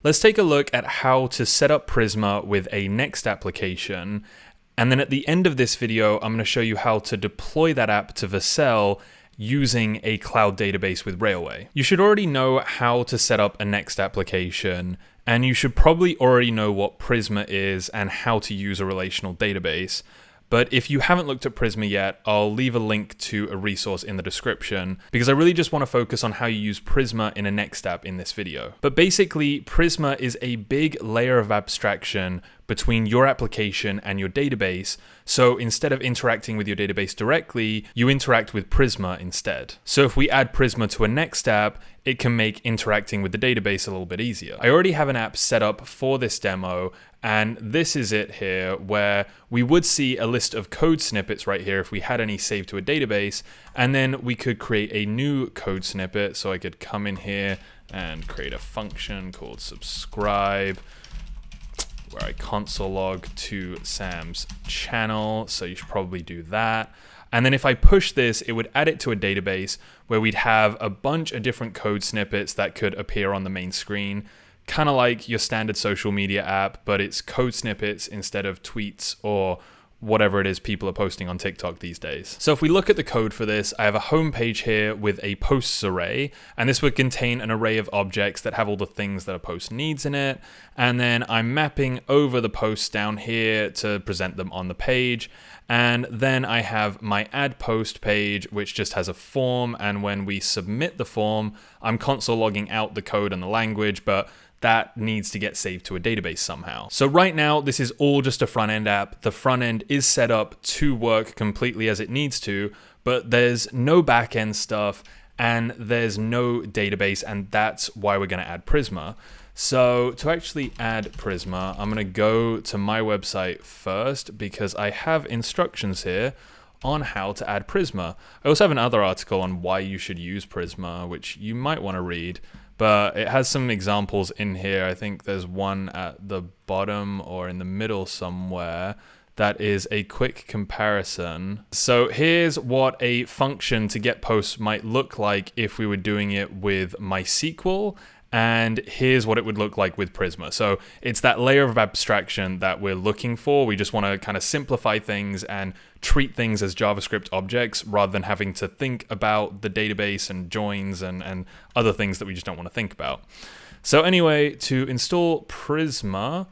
Let's take a look at how to set up Prisma with a Next application. And then at the end of this video, I'm going to show you how to deploy that app to vercel using a cloud database with Railway. You should already know how to set up a Next application, and you should probably already know what Prisma is and how to use a relational database. But if you haven't looked at Prisma yet, I'll leave a link to a resource in the description because I really just want to focus on how you use Prisma in a Next app in this video. But basically, Prisma is a big layer of abstraction between your application and your database. So instead of interacting with your database directly, you interact with Prisma instead. So if we add Prisma to a Next app, it can make interacting with the database a little bit easier. I already have an app set up for this demo, and this is it here, where we would see a list of code snippets right here if we had any saved to a database, and then we could create a new code snippet. So I could come in here and create a function called subscribe, where I console log to Sam's channel. So you should probably do that. And then if I push this, it would add it to a database where we'd have a bunch of different code snippets that could appear on the main screen, kind of like your standard social media app, but it's code snippets instead of tweets or whatever it is people are posting on TikTok these days. So if we look at the code for this, I have a home page here with a posts array, and this would contain an array of objects that have all the things that a post needs in it. And then I'm mapping over the posts down here to present them on the page. And then I have my add post page, which just has a form. And when we submit the form, I'm console logging out the code and the language, but that needs to get saved to a database somehow. So right now, this is all just a front end app. The front end is set up to work completely as it needs to, but there's no back end stuff and there's no database, and that's why we're going to add Prisma. So to actually add Prisma, I'm going to go to my website first because I have instructions here on how to add Prisma. I also have another article on why you should use Prisma, which you might want to read. But it has some examples in here. I think there's one at the bottom or in the middle somewhere that is a quick comparison. So here's what a function to get posts might look like if we were doing it with MySQL. And here's what it would look like with Prisma. So it's that layer of abstraction that we're looking for. We just want to kind of simplify things and treat things as JavaScript objects rather than having to think about the database and joins and other things that we just don't want to think about. So anyway, to install Prisma,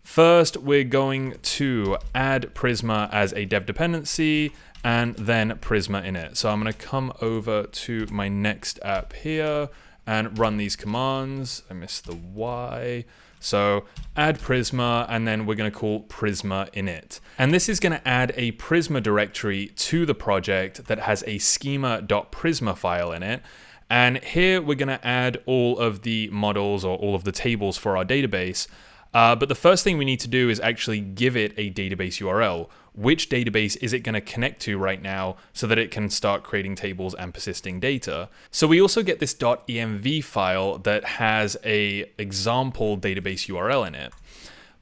first we're going to add Prisma as a dev dependency and then Prisma in it. So I'm going to come over to my Next app here and run these commands. I missed the Y. So add Prisma, and then we're going to call Prisma init. And this is going to add a Prisma directory to the project that has a schema.prisma file in it. And here we're going to add all of the models or all of the tables for our database. But the first thing we need to do is actually give it a database URL. Which database is it going to connect to right now so that it can start creating tables and persisting data? So we also get this .env file that has a example database URL in it.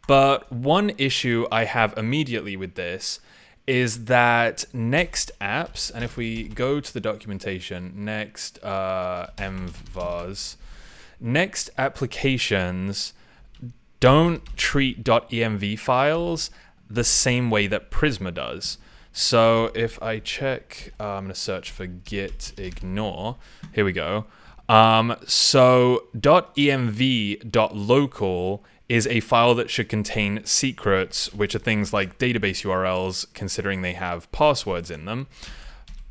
But one issue I have immediately with this is that Next apps, and if we go to the documentation, Next Env Vars, Next applications don't treat .env files the same way that Prisma does. So if I check, I'm going to search for git ignore. Here we go. So .env.local is a file that should contain secrets, which are things like database URLs, considering they have passwords in them.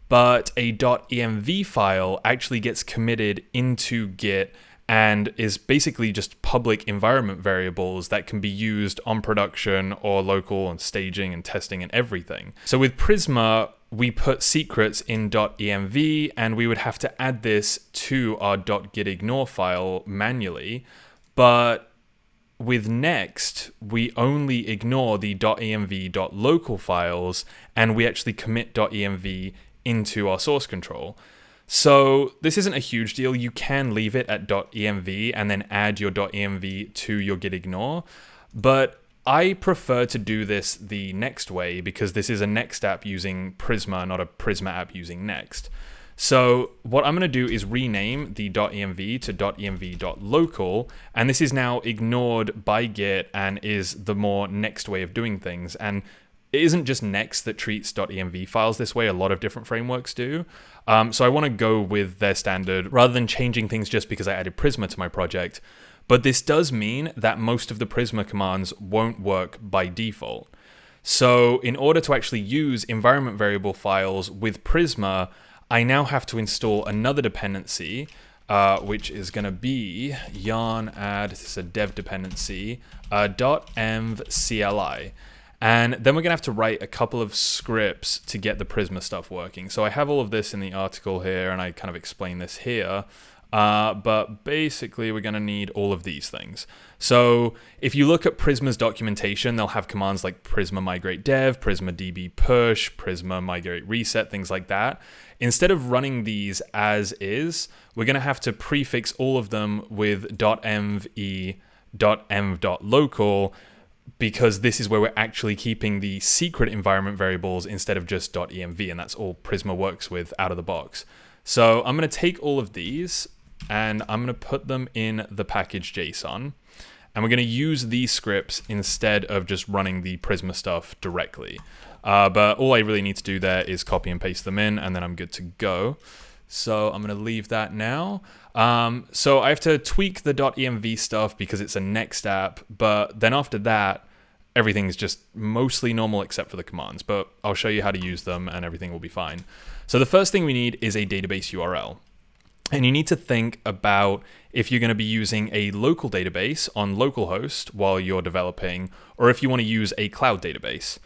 But a .env file actually gets committed into Git and is basically just public environment variables that can be used on production or local and staging and testing and everything. So with Prisma, we put secrets in .env, and we would have to add this to our .gitignore file manually. But with Next, we only ignore the .env.local files, and we actually commit .env into our source control. So this isn't a huge deal. You can leave it at .env and then add your .env to your gitignore. But I prefer to do this the Next way because this is a Next app using Prisma, not a Prisma app using Next. So what I'm going to do is rename the .env to .env.local, and this is now ignored by Git and is the more next way of doing things. And it isn't just Next that treats .env files this way, a lot of different frameworks do. So I want to go with their standard rather than changing things just because I added Prisma to my project. But this does mean that most of the Prisma commands won't work by default. So in order to actually use environment variable files with Prisma, I now have to install another dependency, which is going to be yarn add, this is a dev dependency, .env CLI. And then we're going to have to write a couple of scripts to get the Prisma stuff working. So I have all of this in the article here, and I kind of explain this here. But basically, we're going to need all of these things. So if you look at Prisma's documentation, they'll have commands like Prisma migrate dev, Prisma db push, Prisma migrate reset, things like that. Instead of running these as is, we're going to have to prefix all of them with .env.env.local, because this is where we're actually keeping the secret environment variables instead of just .env, and that's all Prisma works with out of the box. So I'm going to take all of these and I'm going to put them in the package JSON, and we're going to use these scripts instead of just running the Prisma stuff directly. But all I really need to do there is copy and paste them in, and then I'm good to go. So I'm going to leave that now. So I have to tweak the .env stuff because it's a Next app, but then after that, everything's just mostly normal except for the commands, but I'll show you how to use them and everything will be fine. So the first thing we need is a database URL. And you need to think about if you're going to be using a local database on localhost while you're developing, or if you want to use a cloud database.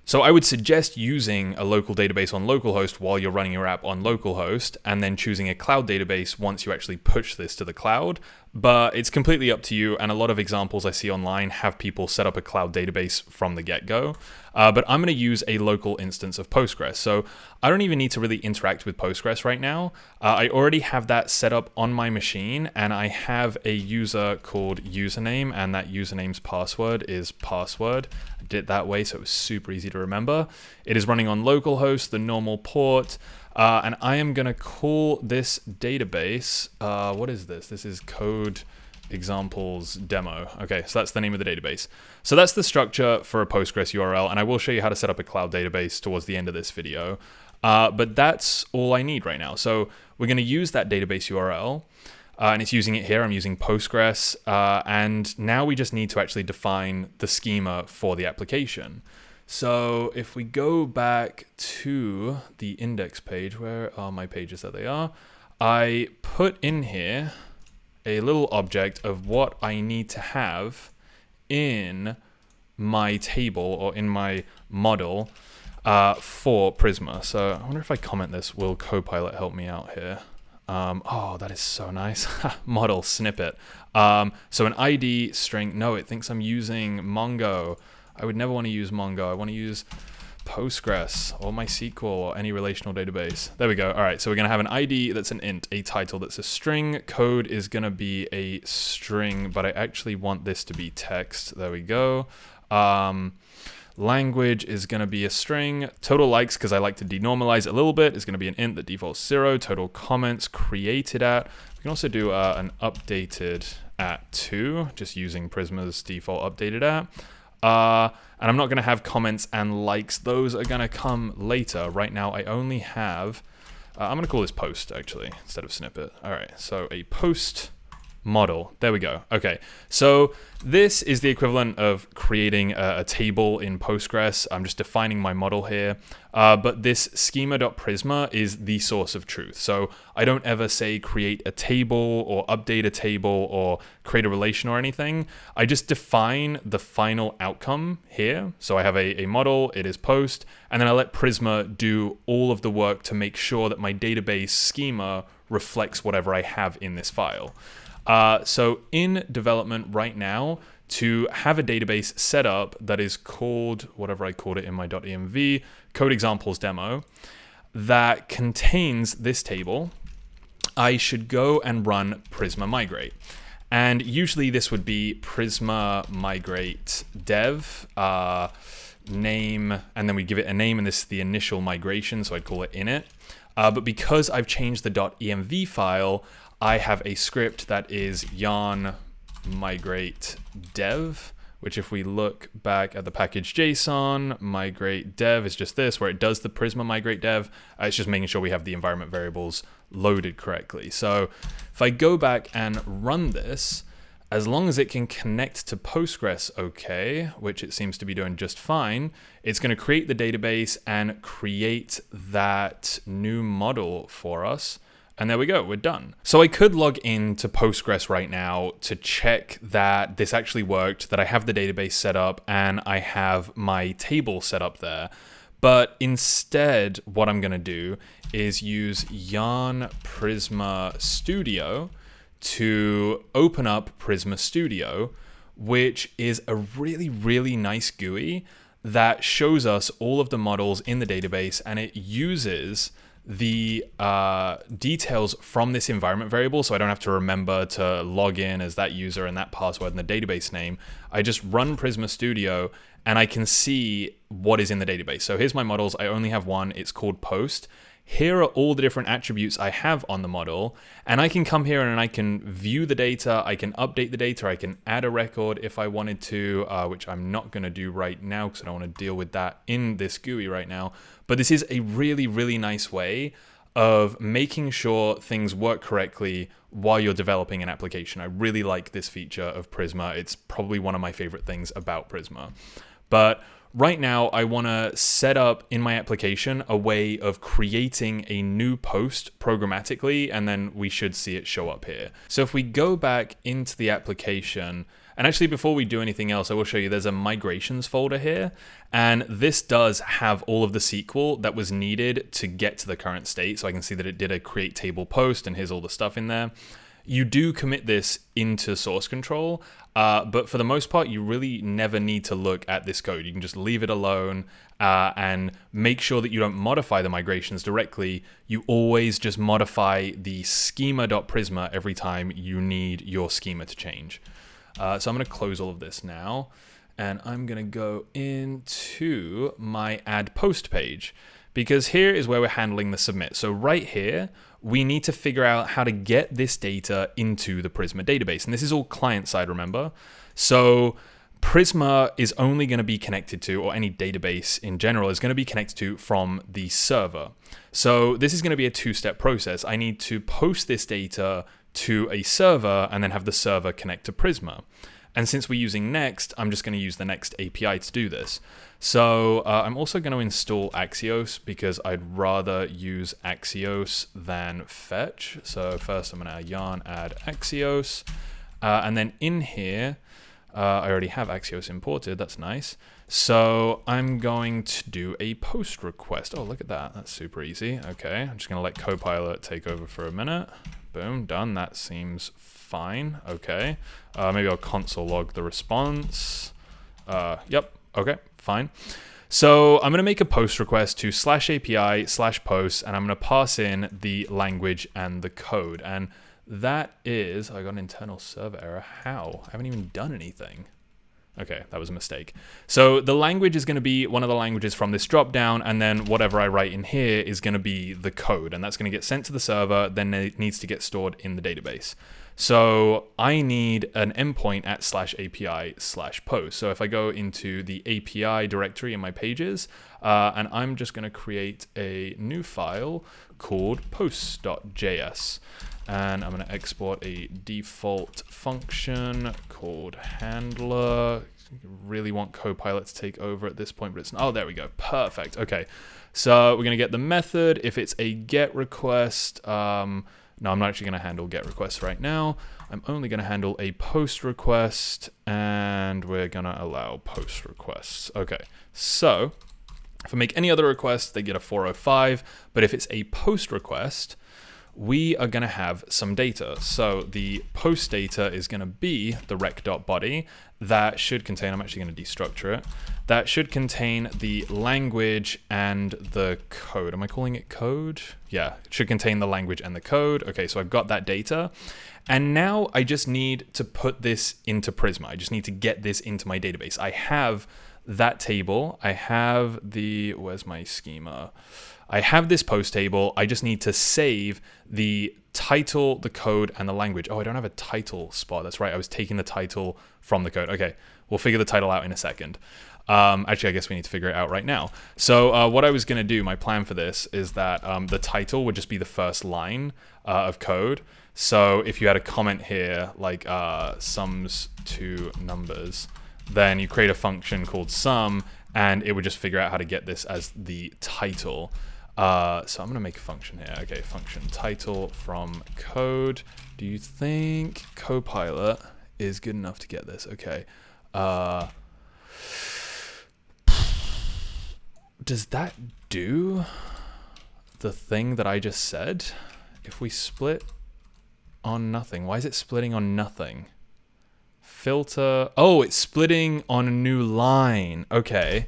So I would suggest using a local database on localhost while you're running your app on localhost, and then choosing a cloud database once you actually push this to the cloud. But it's completely up to you, and a lot of examples I see online have people set up a cloud database from the get-go. But I'm going to use a local instance of Postgres. So I don't even need to really interact with Postgres right now. I already have that set up on my machine, and I have a user called username, and that username's password is password. I did it that way so it was super easy to remember. It is running on localhost, the normal port, and I am going to call this database, what is this? This is code examples demo. Okay, so that's the name of the database. So that's the structure for a Postgres URL, and I will show you how to set up a cloud database towards the end of this video. But that's all I need right now. So we're going to use that database URL, and it's using it here. I'm using Postgres, and now we just need to actually define the schema for the application. So if we go back to the index page, where are my pages? There they are. I put in here a little object of what I need to have in my table or in my model for Prisma. So I wonder if I comment this, will Copilot help me out here? Oh, that is so nice. Model snippet. So an ID string, no, it thinks I'm using Mongo. I would never want to use Mongo. I want to use Postgres or MySQL or any relational database. There we go. All right, so we're going to have an ID that's an int, a title that's a string, code is going to be a string, but I actually want this to be text. There we go. Language is going to be a string. Total likes, because I like to denormalize it a little bit, is going to be an int that defaults 0. Total comments created at. We can also do an updated at 2, just using Prisma's default updated at. And I'm not going to have comments and likes. Those are going to come later. Right now, I only have, I'm going to call this post, actually, instead of snippet. All right, so a post model. There we go. Okay, so this is the equivalent of creating a table in Postgres. I'm just defining my model here. But this schema.prisma is the source of truth. So I don't ever say create a table or update a table or create a relation or anything. I just define the final outcome here. So I have a model, it is post, and then I let Prisma do all of the work to make sure that my database schema reflects whatever I have in this file. So in development right now, to have a database set up that is called, whatever I called it in my .env, code examples demo, that contains this table, I should go and run Prisma migrate. And usually this would be Prisma migrate dev, name, and then we give it a name, and this is the initial migration, so I'd call it init. But because I've changed the .env file, I have a script that is yarn migrate dev, which if we look back at the package JSON, migrate dev is just this, where it does the Prisma migrate dev. It's just making sure we have the environment variables loaded correctly. So if I go back and run this, as long as it can connect to Postgres okay, which it seems to be doing just fine, it's going to create the database and create that new model for us. And there we go, we're done. So I could log into Postgres right now to check that this actually worked, that I have the database set up and I have my table set up there. But instead, what I'm gonna do is use yarn Prisma Studio to open up Prisma Studio, which is a really, really nice GUI that shows us all of the models in the database, and it uses the details from this environment variable, so I don't have to remember to log in as that user and that password and the database name. I just run Prisma Studio and I can see what is in the database. So here's my models. I only have one. It's called post. Here are all the different attributes I have on the model, and I can come here and I can view the data, I can update the data, I can add a record if I wanted to, which I'm not going to do right now because I don't want to deal with that in this GUI right now. But this is a really, really nice way of making sure things work correctly while you're developing an application. I really like this feature of Prisma. It's probably one of my favorite things about Prisma. But right now, I want to set up in my application a way of creating a new post programmatically, and then we should see it show up here. So if we go back into the application, and actually before we do anything else, I will show you there's a migrations folder here, and this does have all of the SQL that was needed to get to the current state. So I can see that it did a create table post, and here's all the stuff in there. You do commit this into source control, but for the most part, you really never need to look at this code. You can just leave it alone and make sure that you don't modify the migrations directly. You always just modify the schema.prisma every time you need your schema to change. So I'm going to close all of this now, and I'm going to go into my add post page, because here is where we're handling the submit. So right here, we need to figure out how to get this data into the Prisma database. And this is all client side, remember? So Prisma is only going to be connected to, or any database in general is going to be connected to from the server. So this is going to be a two-step process. I need to post this data to a server and then have the server connect to Prisma. And since we're using Next, I'm just going to use the Next API to do this. So I'm also going to install Axios because I'd rather use Axios than fetch. So first I'm going to yarn add Axios. And then in here, I already have Axios imported. That's nice. So I'm going to do a post request. Oh, look at that. That's super easy. Okay, I'm just going to let Copilot take over for a minute. Boom, done. That seems fine. Okay. Maybe I'll console log the response. Yep. Okay, fine. So I'm going to make a post request to /API/posts, and I'm going to pass in the language and the code. And that is, I got an internal server error. How? I haven't even done anything. Okay, that was a mistake. So the language is going to be one of the languages from this dropdown, and then whatever I write in here is going to be the code, and that's going to get sent to the server, then it needs to get stored in the database. So I need an endpoint at /API/post. So if I go into the API directory in my pages, and I'm just going to create a new file called posts.js. And I'm going to export a default function called handler. Really want Copilot to take over at this point, but it's not. Oh, there we go. Perfect. Okay. So we're going to get the method. If it's a get request, no, I'm not actually going to handle get requests right now. I'm only going to handle a post request, and we're going to allow post requests. Okay. So if I make any other requests, they get a 405. But if it's a post request, we are going to have some data. So the post data is going to be the rec.body that should contain, I'm actually going to destructure it, that should contain the language and the code. Am I calling it code? Yeah, it should contain the language and the code. Okay, so I've got that data. And now I just need to put this into Prisma. I just need to get this into my database. I have that table. I have the, where's my schema? I have this post table. I just need to save the title, the code, and the language. Oh, I don't have a title spot. That's right. I was taking the title from the code. Okay, we'll figure the title out in a second. Actually, I guess we need to figure it out right now. So what I was going to do, my plan for this is that the title would just be the first line of code. So if you had a comment here, like sums two numbers, then you create a function called sum, and it would just figure out how to get this as the title. So I'm going to make a function here. Okay, function title from code. Do you think Copilot is good enough to get this? Okay. Does that do the thing that I just said? If we split on nothing, why is it splitting on nothing? Filter, oh, it's splitting on a new line. Okay.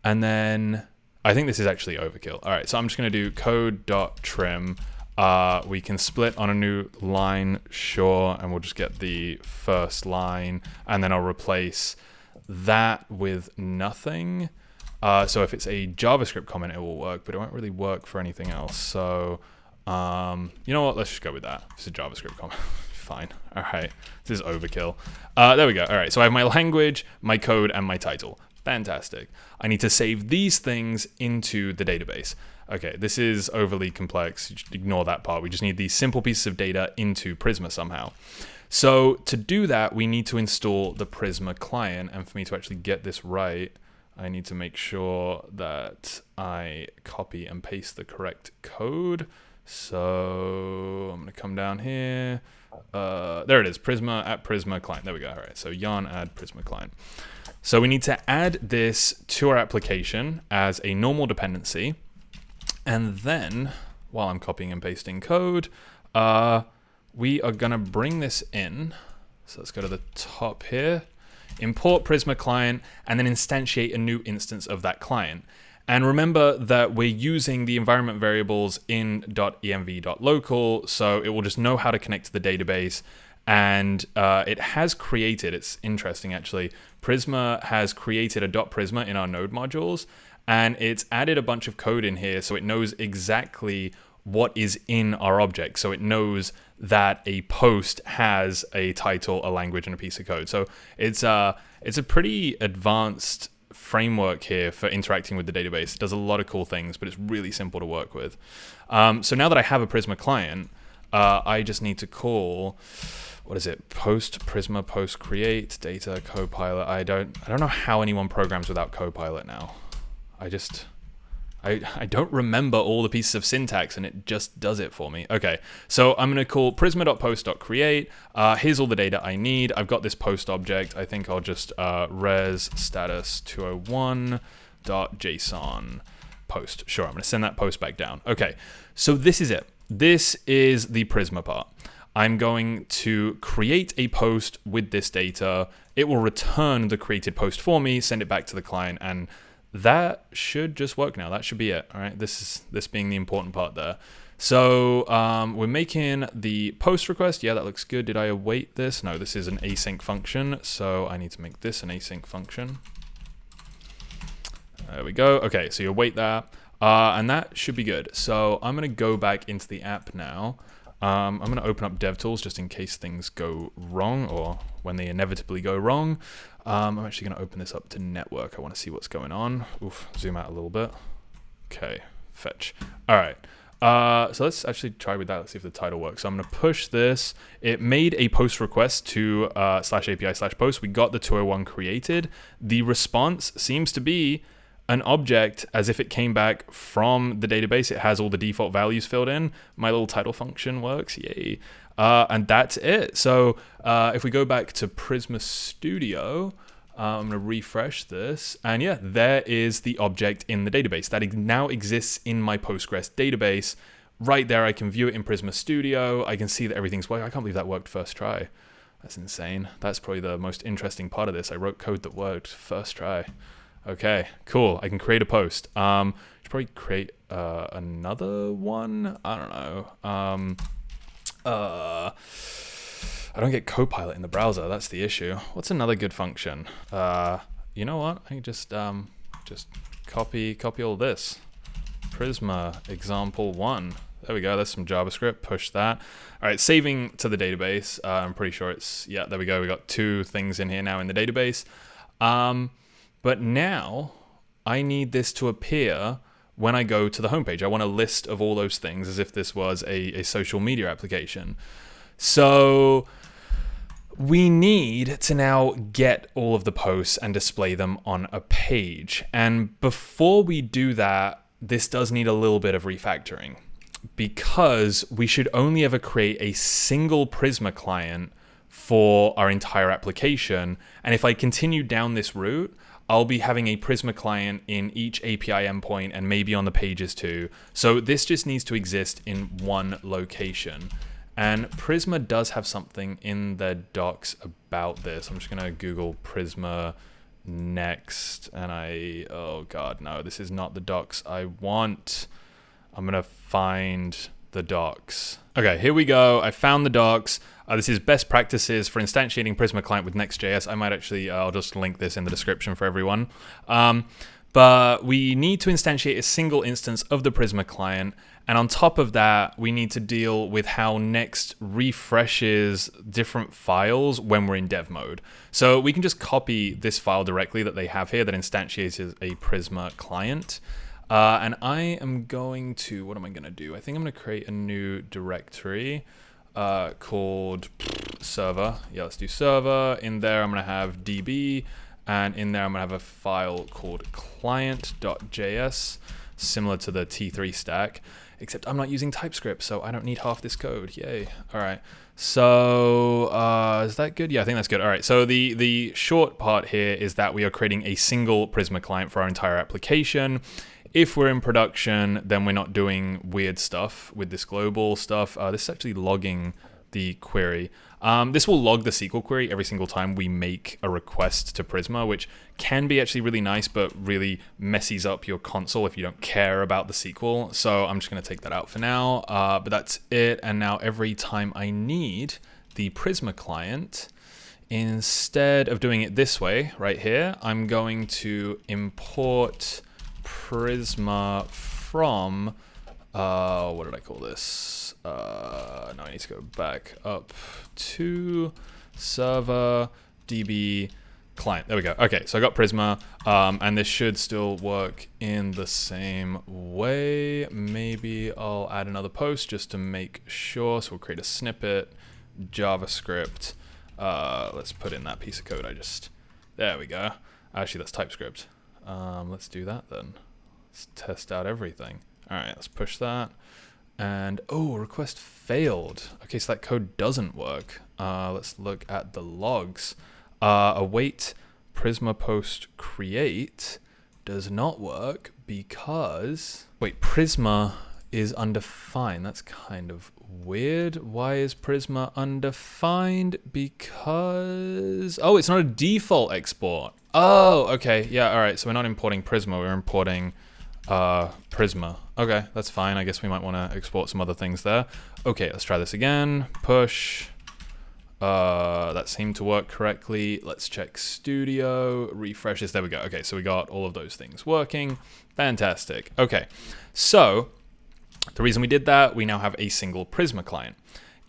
And then I think this is actually overkill. All right, so I'm just gonna do code.trim. We can split on a new line, sure, and we'll just get the first line, and then I'll replace that with nothing. So if it's a JavaScript comment, it will work, but it won't really work for anything else. So, you know what? Let's just go with that. It's a JavaScript comment. Fine. All right. This is overkill. There we go. All right. So I have my language, my code, and my title. Fantastic. I need to save these things into the database. Okay. This is overly complex. Just ignore that part. We just need these simple pieces of data into Prisma somehow. So to do that, we need to install the Prisma client. And for me to actually get this right, I need to make sure that I copy and paste the correct code. So I'm going to come down here. There it is, Prisma at Prisma client. There we go. All right, so yarn add Prisma client. So we need to add this to our application as a normal dependency. And then, while I'm copying and pasting code, we are going to bring this in. So let's go to the top here. Import Prisma client, and then instantiate a new instance of that client. And remember that we're using the environment variables in .env.local, so it will just know how to connect to the database. And it has created, it's interesting actually, Prisma has created a .prisma in our node modules, and it's added a bunch of code in here so it knows exactly what is in our object. So it knows that a post has a title, a language, and a piece of code. So it's a pretty advanced framework here for interacting with the database. It does a lot of cool things, but it's really simple to work with. So now that I have a Prisma client, I just need to call, what is it? Post Prisma post create data Copilot. I don't know how anyone programs without Copilot now. I don't remember all the pieces of syntax, and it just does it for me. Okay, so I'm going to call prisma.post.create. Here's all the data I need. I've got this post object. I think I'll just res status 201.json post. Sure, I'm going to send that post back down. Okay, so this is it. This is the Prisma part. I'm going to create a post with this data. It will return the created post for me, send it back to the client, and that should just work now. That should be it. All right. This being the important part there. So we're making the post request. Yeah, that looks good. Did I await this? No, this is an async function. So I need to make this an async function. There we go. Okay, so you await that. And that should be good. So I'm going to go back into the app now. I'm going to open up DevTools just in case things go wrong, or when they inevitably go wrong. I'm actually going to open this up to network. I want to see what's going on. Oof, zoom out a little bit. Okay, fetch. All right. So let's actually try with that. Let's see if the title works. So I'm going to push this. It made a post request to /API/post. We got the 201 created. The response seems to be an object as if it came back from the database. It has all the default values filled in. My little title function works. Yay. And that's it. So if we go back to Prisma Studio, I'm going to refresh this. And yeah, there is the object in the database that now exists in my Postgres database. Right there, I can view it in Prisma Studio. I can see that everything's working. I can't believe that worked first try. That's insane. That's probably the most interesting part of this. I wrote code that worked first try. Okay, cool. I can create a post. Should probably create another one. I don't know. I don't get Copilot in the browser. That's the issue. What's another good function? You know what? I can just copy all this. Prisma example 1. There we go, that's some JavaScript, push that. All right, saving to the database. I'm pretty sure it's, yeah, there we go. We got 2 things in here now in the database. But now I need this to appear when I go to the homepage. I want a list of all those things as if this was a social media application. So we need to now get all of the posts and display them on a page. And before we do that, this does need a little bit of refactoring, because we should only ever create a single Prisma client for our entire application. And if I continue down this route, I'll be having a Prisma client in each API endpoint and maybe on the pages too. So this just needs to exist in one location. And Prisma does have something in their docs about this. I'm just gonna Google Prisma Next, and oh God, no, this is not the docs I want. I'm gonna find the docs. Okay, here we go. I found the docs. This is best practices for instantiating Prisma client with Next.js. I might actually, I'll just link this in the description for everyone. But we need to instantiate a single instance of the Prisma client. And on top of that, we need to deal with how Next refreshes different files when we're in dev mode. So we can just copy this file directly that they have here that instantiates a Prisma client. And I am going to, what am I going to do? I think I'm going to create a new directory called server. Yeah, let's do server. In there, I'm going to have db. And in there, I'm going to have a file called client.js, similar to the T3 stack, except I'm not using TypeScript, so I don't need half this code. Yay. All right. So is that good? Yeah, I think that's good. All right. So the short part here is that we are creating a single Prisma client for our entire application. If we're in production, then we're not doing weird stuff with this global stuff. This is actually logging the query. This will log the SQL query every single time we make a request to Prisma, which can be actually really nice, but really messes up your console if you don't care about the SQL. So I'm just going to take that out for now, but that's it. And now every time I need the Prisma client, instead of doing it this way right here, I'm going to import Prisma from, what did I call this? No, I need to go back up to server db client. There we go. Okay, so I got Prisma, and this should still work in the same way. Maybe I'll add another post just to make sure. So we'll create a snippet, JavaScript. Let's put in that piece of code there we go. Actually, that's TypeScript. Let's do that then. Let's test out everything. All right, let's push that. And, oh, request failed. Okay, so that code doesn't work. Let's look at the logs. Await Prisma post create does not work because, wait, Prisma is undefined. That's kind of weird. Why is Prisma undefined? Because, oh, it's not a default export. Oh, okay. Yeah, all right. So we're not importing Prisma. We're importing Prisma. Okay, that's fine. I guess we might want to export some other things there. Okay, let's try this again. Push. That seemed to work correctly. Let's check Studio, refresh this. There we go. Okay, so we got all of those things working. Fantastic. Okay, so the reason we did that, we now have a single Prisma client.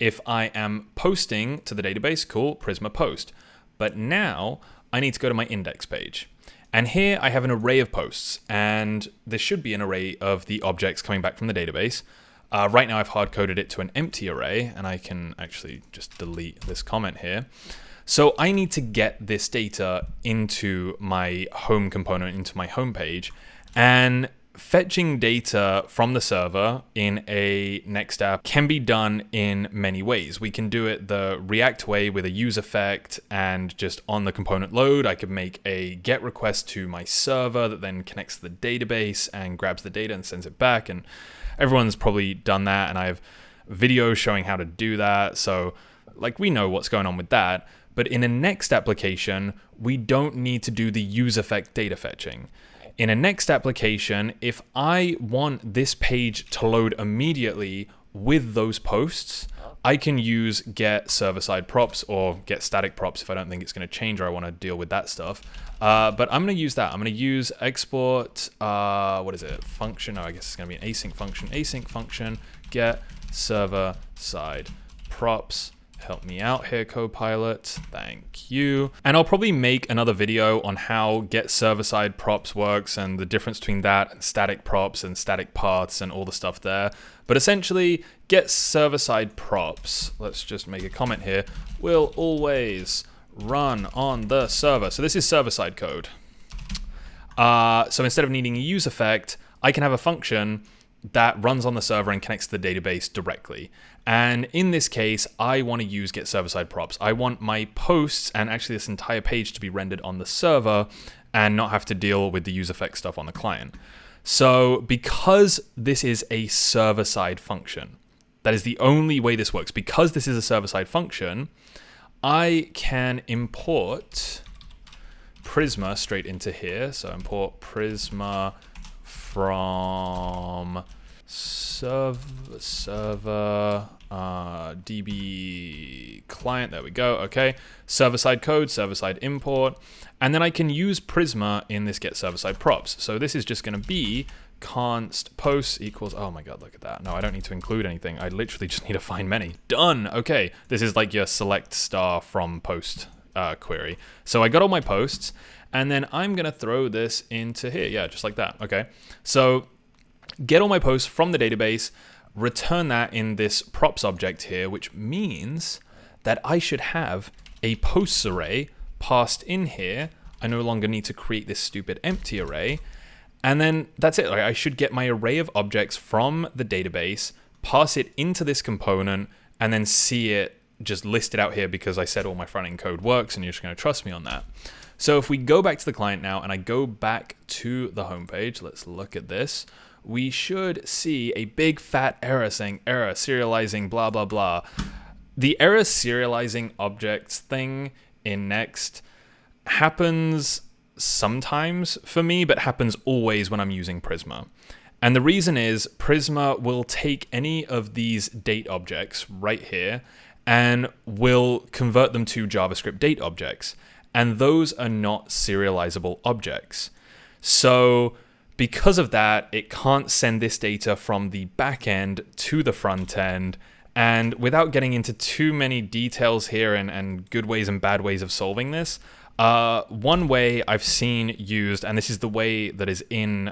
If I am posting to the database, cool, Prisma post. But now I need to go to my index page. And here I have an array of posts, and this should be an array of the objects coming back from the database. Right now I've hard-coded it to an empty array, and I can actually just delete this comment here. So I need to get this data into my home component, into my home page, and fetching data from the server in a Next app can be done in many ways. We can do it the React way with a use effect, and just on the component load, I could make a GET request to my server that then connects to the database and grabs the data and sends it back. And everyone's probably done that, and I have videos showing how to do that. So like, we know what's going on with that. But in a Next application, we don't need to do the use effect data fetching. In a Next application, if I want this page to load immediately with those posts, I can use get server-side props or get static props if I don't think it's going to change or I want to deal with that stuff. But I'm going to use that. I'm going to use export, what is it? Function. Oh, I guess it's going to be an async function, get server-side props. Help me out here, Copilot. Thank you. And I'll probably make another video on how get server-side props works and the difference between that and static props and static paths and all the stuff there. But essentially, get server-side props, let's just make a comment here, will always run on the server. So this is server-side code. So instead of needing a use effect, I can have a function that runs on the server and connects to the database directly. And in this case, I want to use get server-side props. I want my posts and actually this entire page to be rendered on the server and not have to deal with the use effect stuff on the client. So because this is a server-side function, that is the only way this works. Because this is a server-side function, I can import Prisma straight into here. So import Prisma from server db client. There we go. Okay, server-side code, server-side import, and then I can use Prisma in this get server-side props. So this is just going to be const posts equals, oh my god, look at that. No, I don't need to include anything. I literally just need to find many. Done. Okay, this is like your select star from post query. So I got all my posts, and then I'm gonna throw this into here. Yeah, just like that. Okay, so get all my posts from the database, return that in this props object here, which means that I should have a posts array passed in here. I no longer need to create this stupid empty array. And then that's it. I should get my array of objects from the database, pass it into this component, and then see it just listed out here because I said all my front-end code works and you're just going to trust me on that. So if we go back to the client now and I go back to the homepage, let's look at this. We should see a big fat error saying error serializing blah, blah, blah. The error serializing objects thing in Next happens sometimes for me, but happens always when I'm using Prisma. And the reason is Prisma will take any of these date objects right here and will convert them to JavaScript date objects. And those are not serializable objects. So because of that, it can't send this data from the back end to the front end. And without getting into too many details here and good ways and bad ways of solving this, one way I've seen used, and this is the way that is in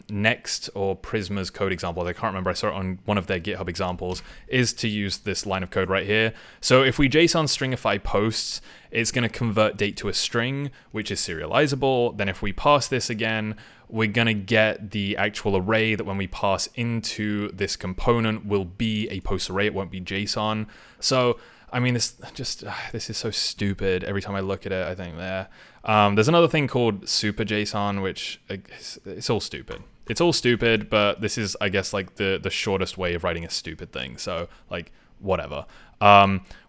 Next or Prisma's code examples, I can't remember, I saw it on one of their GitHub examples, is to use this line of code right here. So if we JSON stringify posts, it's going to convert date to a string, which is serializable. Then if we pass this again, we're going to get the actual array that when we pass into this component will be a post array. It won't be JSON. So I mean, this is so stupid. Every time I look at it, I think there. There's another thing called super JSON, which it's all stupid. It's all stupid, but this is, I guess, like the shortest way of writing a stupid thing. So like whatever.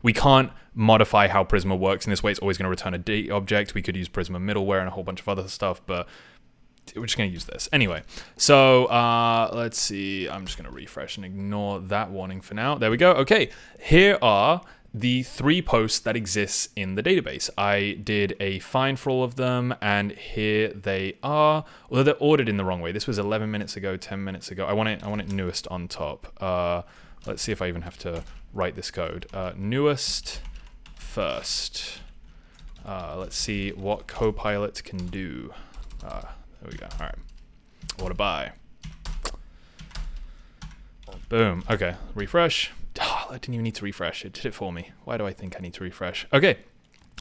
We can't modify how Prisma works in this way. It's always going to return a date object. We could use Prisma middleware and a whole bunch of other stuff, but we're just going to use this. Anyway, so let's see. I'm just going to refresh and ignore that warning for now. There we go. Okay, here are the 3 posts that exist in the database. I did a find for all of them, and here they are. Although they're ordered in the wrong way. This was 11 minutes ago, 10 minutes ago. I want it newest on top. Let's see if I even have to write this code. Newest first. Let's see what Copilot can do. There we go. All right. What to buy? Boom. Okay. Refresh. Oh, I didn't even need to refresh. It did it for me. Why do I think I need to refresh? Okay.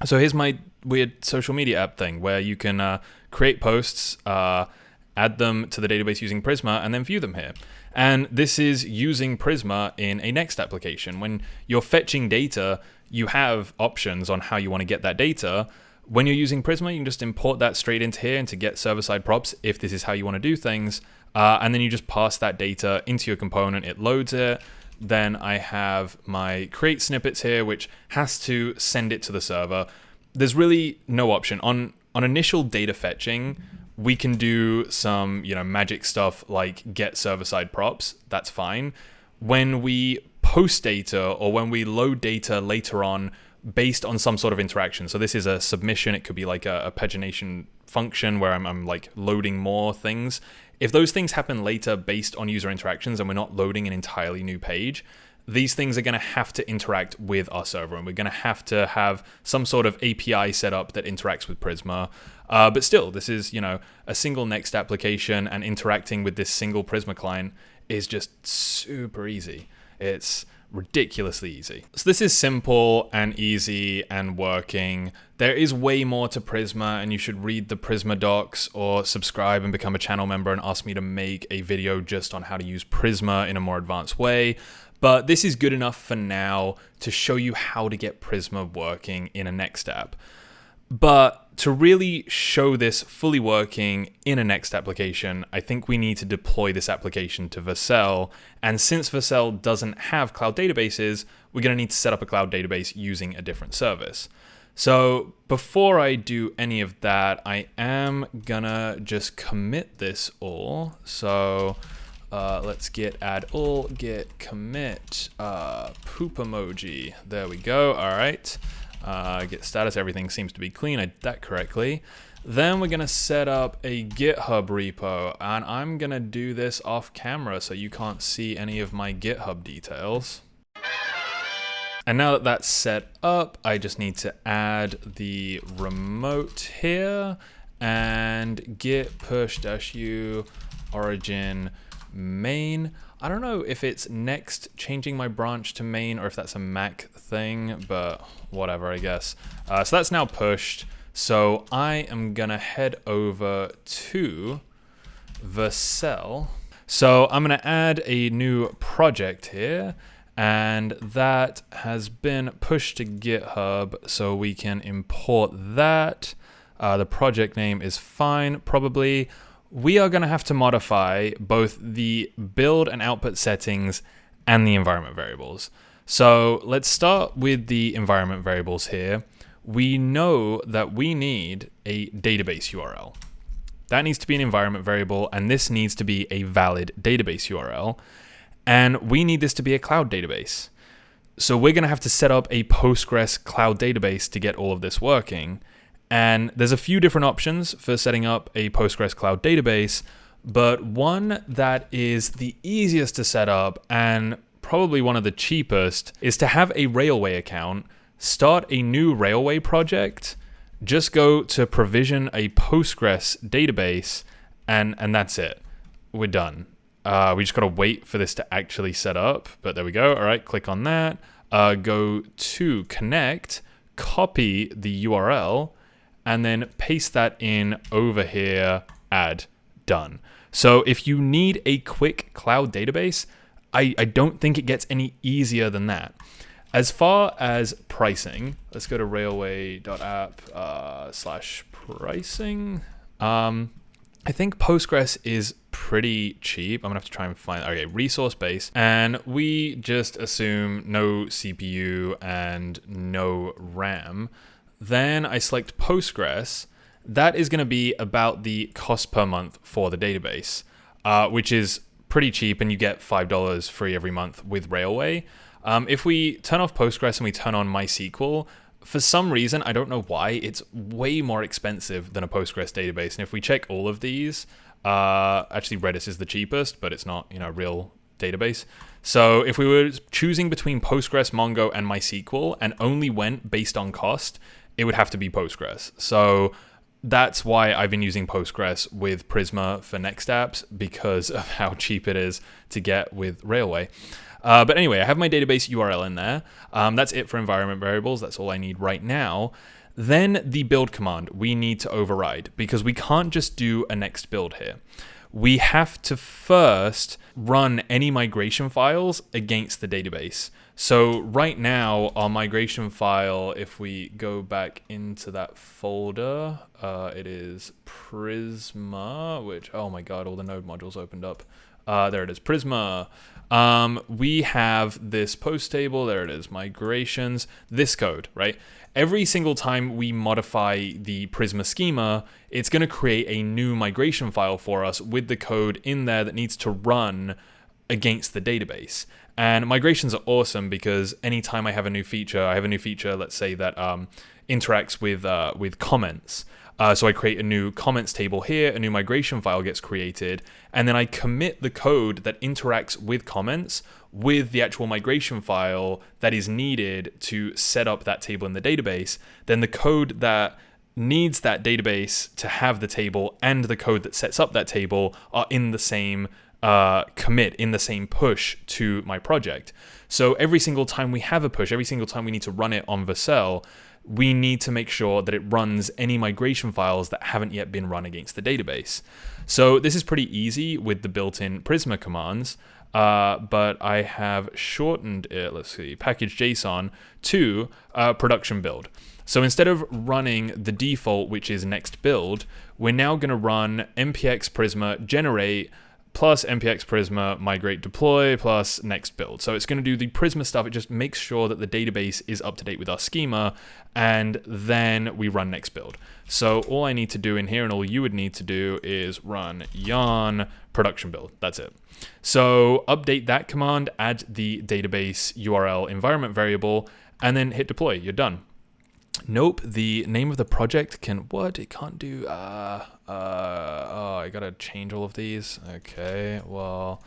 So here's my weird social media app thing where you can create posts, add them to the database using Prisma, and then view them here. And this is using Prisma in a Next application. When you're fetching data, you have options on how you want to get that data. When you're using Prisma, you can just import that straight into here into get server-side props if this is how you want to do things. And then you just pass that data into your component. It loads it. Then I have my create snippets here, which has to send it to the server. There's really no option. On initial data fetching, we can do some magic stuff like get server-side props. That's fine. When we post data or when we load data later on based on some sort of interaction. So this is a submission. It could be like a pagination function where I'm like loading more things. If those things happen later based on user interactions and we're not loading an entirely new page, these things are going to have to interact with our server, and we're going to have some sort of API set up that interacts with Prisma. But still, this is, a single Next application, and interacting with this single Prisma client is just super easy. It's ridiculously easy. So this is simple and easy and working. There is way more to Prisma, and you should read the Prisma docs or subscribe and become a channel member and ask me to make a video just on how to use Prisma in a more advanced way. But this is good enough for now to show you how to get Prisma working in a Next app. But to really show this fully working in a Next application, I think we need to deploy this application to vercel. And since vercel doesn't have cloud databases, we're going to need to set up a cloud database using a different service. So before I do any of that, I am gonna just commit this all. So let's get add all, get commit, poop emoji. There we go. All right. Get status. Everything seems to be clean. I did that correctly. Then we're going to set up a GitHub repo, and I'm going to do this off camera so you can't see any of my GitHub details. And now that that's set up, I just need to add the remote here and git push-u origin main. I don't know if it's Next changing my branch to main or if that's a Mac thing, but whatever, I guess. So that's now pushed. So I am gonna head over to vercel. So I'm gonna add a new project here, and that has been pushed to GitHub, so we can import that. The project name is fine, probably. We are going to have to modify both the build and output settings and the environment variables. So let's start with the environment variables here. We know that we need a database URL. That needs to be an environment variable, and this needs to be a valid database URL. And we need this to be a cloud database. So we're going to have to set up a Postgres cloud database to get all of this working. And there's a few different options for setting up a Postgres cloud database, but one that is the easiest to set up and probably one of the cheapest is to have a Railway account, start a new Railway project, just go to provision a Postgres database, and that's it. We're done. We just got to wait for this to actually set up, but there we go. All right, click on that. Go to connect, copy the URL, and then paste that in over here, add, done. So if you need a quick cloud database, I don't think it gets any easier than that. As far as pricing, let's go to railway.app/pricing. I think Postgres is pretty cheap. I'm gonna have to try and find, okay, resource base. And we just assume no CPU and no RAM. Then I select Postgres. That is gonna be about the cost per month for the database, which is pretty cheap, and you get $5 free every month with Railway. If we turn off Postgres and we turn on MySQL, for some reason, I don't know why, it's way more expensive than a Postgres database. And if we check all of these, actually Redis is the cheapest, but it's not, a real database. So if we were choosing between Postgres, Mongo, and MySQL, and only went based on cost, it would have to be Postgres. So that's why I've been using Postgres with Prisma for Next apps, because of how cheap it is to get with Railway. But anyway, I have my database URL in there. That's it for environment variables. That's all I need right now. Then the build command we need to override, because we can't just do a next build here. We have to first run any migration files against the database. So right now, our migration file, if we go back into that folder, it is Prisma, which, oh my God, all the node modules opened up. There it is, Prisma. We have this post table, there it is, migrations, this code, right? Every single time we modify the Prisma schema, it's going to create a new migration file for us with the code in there that needs to run against the database. And migrations are awesome because anytime I have a new feature, let's say that interacts with comments. So I create a new comments table here, a new migration file gets created, and then I commit the code that interacts with comments with the actual migration file that is needed to set up that table in the database. Then the code that needs that database to have the table and the code that sets up that table are in the same commit, in the same push to my project. So every single time we have a push, every single time we need to run it on vercel, we need to make sure that it runs any migration files that haven't yet been run against the database. So this is pretty easy with the built-in Prisma commands, but I have shortened it, let's see, package.json to production build. So instead of running the default, which is next build, we're now going to run npx prisma generate plus npx prisma migrate deploy plus next build. So it's going to do the Prisma stuff. It just makes sure that the database is up to date with our schema, and then we run next build. So all I need to do in here, and all you would need to do, is run yarn production build. That's it. So update that command, add the database URL environment variable, and then hit deploy. You're done. Nope, the name of the project can, what? It can't do, oh, I gotta change all of these. Okay, well,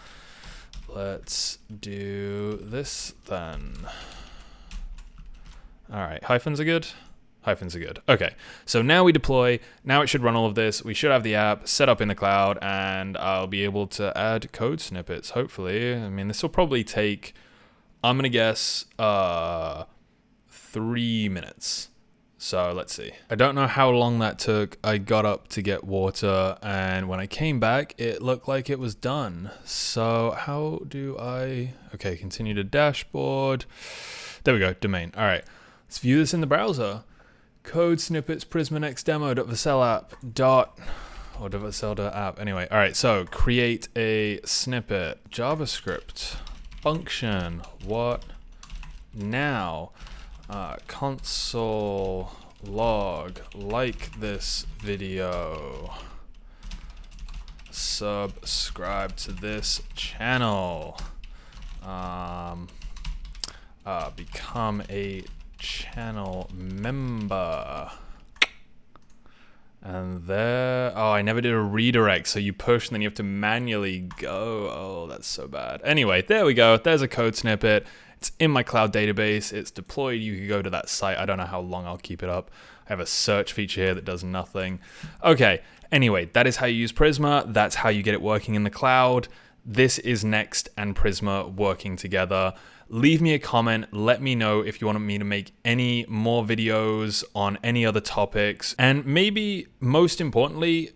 let's do this then. All right, hyphens are good? Hyphens are good. Okay, so now we deploy. Now it should run all of this. We should have the app set up in the cloud, and I'll be able to add code snippets, hopefully. I mean, this will probably take, I'm gonna guess, 3 minutes. So let's see. I don't know how long that took. I got up to get water, and when I came back, it looked like it was done. So how do I, okay, continue to dashboard. There we go, domain. All right, let's view this in the browser. Code snippets Prisma Next demo.vercel app dot, or vercel.app. Anyway, all right, so create a snippet, JavaScript, function, what now? Console log, like this video, subscribe to this channel, become a channel member. And there, oh, I never did a redirect, so you push and then you have to manually go. Oh, that's so bad. Anyway, there we go. There's a code snippet. It's in my cloud database. It's deployed. You can go to that site. I don't know how long I'll keep it up. I have a search feature here that does nothing. Okay, anyway, that is how you use Prisma. That's how you get it working in the cloud. This is Next and Prisma working together. Leave me a comment. Let me know if you want me to make any more videos on any other topics. And maybe most importantly,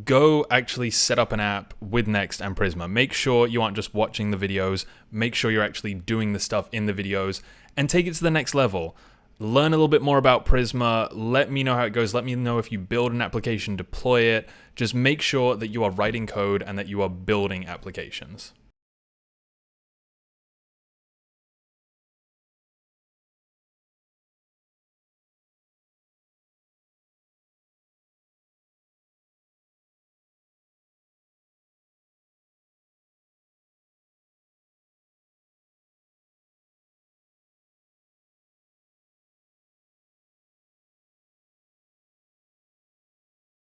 go actually set up an app with Next and Prisma. Make sure you aren't just watching the videos. Make sure you're actually doing the stuff in the videos and take it to the next level. Learn a little bit more about Prisma. Let me know how it goes. Let me know if you build an application, deploy it. Just make sure that you are writing code and that you are building applications.